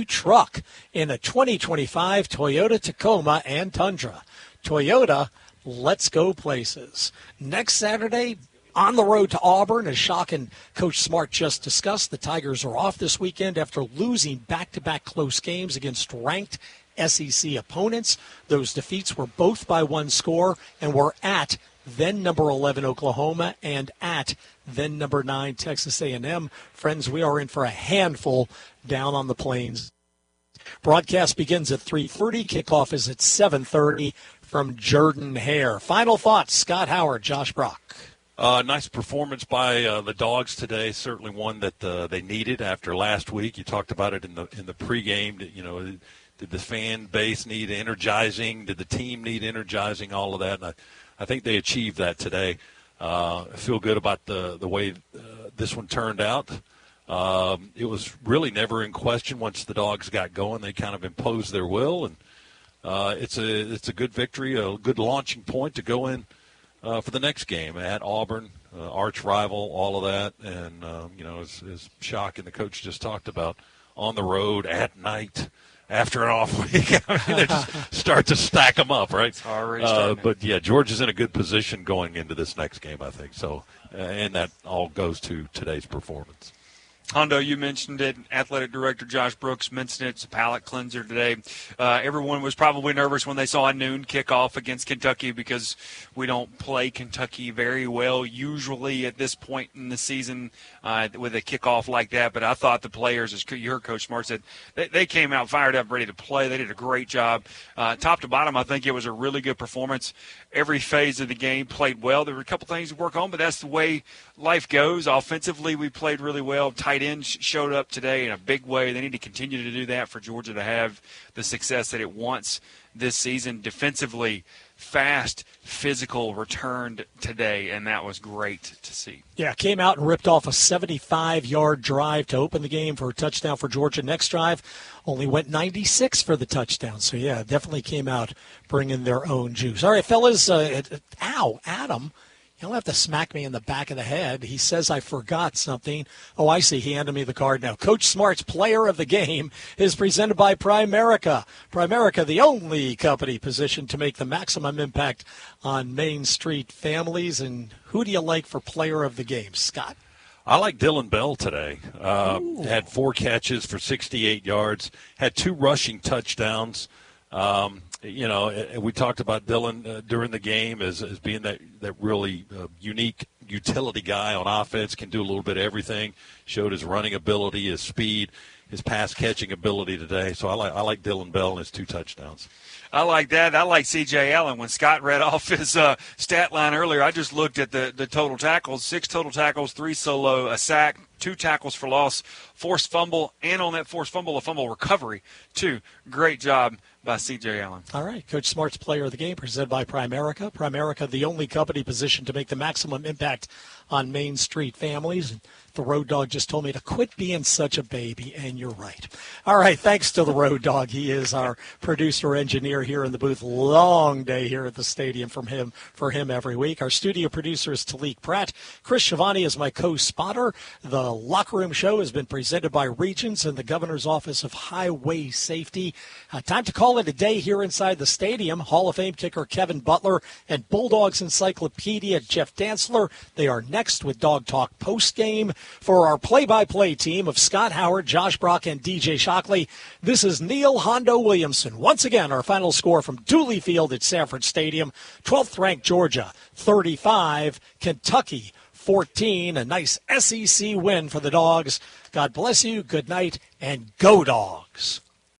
truck in a 2025 Toyota Tacoma and Tundra. Toyota, let's go places. Next Saturday, on the road to Auburn, as Shock and Coach Smart just discussed, the Tigers are off this weekend after losing back-to-back close games against ranked SEC opponents. Those defeats were both by one score and were at then number 11 Oklahoma and at then number 9 Texas A&M. Friends, we are in for a handful down on the Plains. Broadcast begins at 3:30. Kickoff is at 7:30 from Jordan-Hare. Final thoughts, Scott Howard, Josh Brock. Nice performance by the Dogs today. Certainly one that they needed after last week. You talked about it in the pregame. You know, did the fan base need energizing? Did the team need energizing? All of that. And I think they achieved that today. I feel good about the way this one turned out. It was really never in question once the Dogs got going. They kind of imposed their will, and it's a good victory, a good launching point to go in for the next game at Auburn, arch rival, all of that. And, as Shock and the coach just talked about, on the road at night after an off week. I mean, they just start to stack them up, right? It's already starting. But, yeah, Georgia's in a good position going into this next game, I think. So, and that all goes to today's performance. Hondo, you mentioned it. Athletic Director Josh Brooks mentioned it. It's a palate cleanser today. Everyone was probably nervous when they saw a noon kickoff against Kentucky because we don't play Kentucky very well usually at this point in the season with a kickoff like that. But I thought the players, as you heard Coach Smart said, they came out fired up, ready to play. They did a great job. Top to bottom, I think it was a really good performance. Every phase of the game played well. There were a couple things to work on, but that's the way life goes. Offensively, we played really well. Tight end showed up today in a big way. They need to continue to do that for Georgia to have the success that it wants this season. Defensively, fast, physical returned today, and that was great to see. Yeah, came out and ripped off a 75-yard drive to open the game for a touchdown for Georgia. Next drive only went 96 for the touchdown. So, yeah, definitely came out bringing their own juice. All right, fellas, Adam. He'll have to smack me in the back of the head. He says I forgot something. Oh, I see. He handed me the card now. Coach Smart's Player of the Game is presented by Primerica. Primerica, the only company positioned to make the maximum impact on Main Street families. And who do you like for Player of the Game, Scott? I like Dylan Bell today. Had 4 catches for 68 yards, had 2 rushing touchdowns. We talked about Dylan during the game as being that really unique utility guy on offense, can do a little bit of everything. Showed his running ability, his speed, his pass catching ability today. So I like Dylan Bell and his 2 touchdowns. I like that. I like C.J. Allen. When Scott read off his stat line earlier, I just looked at the total tackles. 6 total tackles, 3 solo, a sack, 2 tackles for loss, forced fumble, and on that forced fumble, a fumble recovery, too. Great job by C.J. Allen. All right, Coach Smart's Player of the Game presented by Primerica. Primerica, the only company positioned to make the maximum impact on Main Street families. The Road Dog just told me to quit being such a baby, and you're right. All right, thanks to the Road Dog. He is our producer-engineer here in the booth. Long day here at the stadium for him every week. Our studio producer is Talik Pratt. Chris Schiavone is my co-spotter. The Locker Room Show has been presented by Regions and the Governor's Office of Highway Safety. Time to call it a day here inside the stadium. Hall of Fame kicker Kevin Butler and Bulldogs Encyclopedia Jeff Dantzler. They are next with Dog Talk postgame. For our play-by-play team of Scott Howard, Josh Brock, and DJ Shockley, this is Neil Hondo Williamson. Once again, our final score from Dooley Field at Sanford Stadium, 12th-ranked Georgia, 35, Kentucky, 14. A nice SEC win for the Dogs. God bless you, good night, and go Dogs.